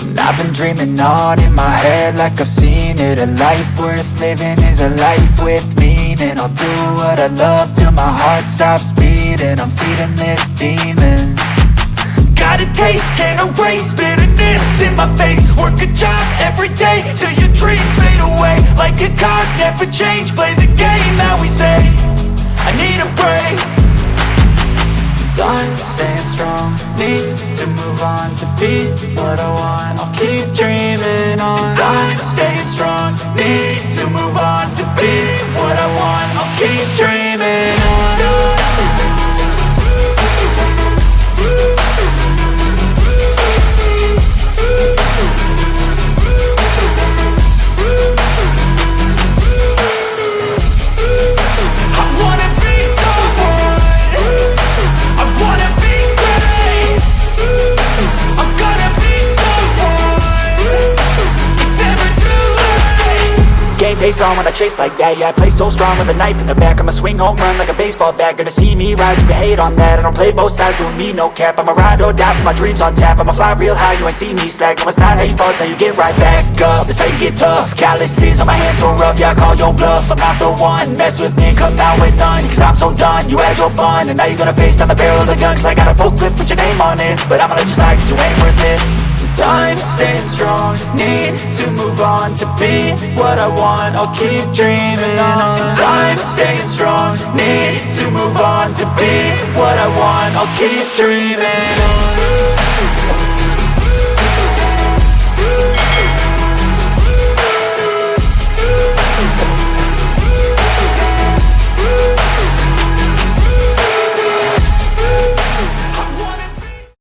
And I've been dreaming on in my head like I've seen it. A life worth living is a life with meaning. I'll do what I love till my heart stops beating. I'm feeding this demon. Got a taste, can't erase bitterness in my face. Work a job every day till your dreams fade away. Like a card, never change, play the game that we say. I need a break. I'm staying strong, need to move on to be what I want. I'll keep dreaming on. I'm staying strong, need to move on to be what I want. I'll keep dreaming on. Face on when I chase like that. Yeah, I play so strong with a knife in the back. I'ma swing home run like a baseball bat. Gonna see me rise, you can hate on that. I don't play both sides, doing me no cap. I'ma ride or die for my dreams on tap. I'ma fly real high, you ain't see me slack. No, it's not how you fall, it's how you get right back up. That's how you get tough. Calluses on my hands so rough, yeah, I call your bluff. I'm not the one, mess with me, come out with none. Cause I'm so done, you had your fun. And now you're gonna face down the barrel of the gun. Cause I got a full clip, put your name on it. But I'ma let you slide cause you ain't worth it. I'm staying strong, need to move on to be what I want. I'll keep dreaming on. I'm staying strong, need to move on to be what I want. I'll keep dreaming on.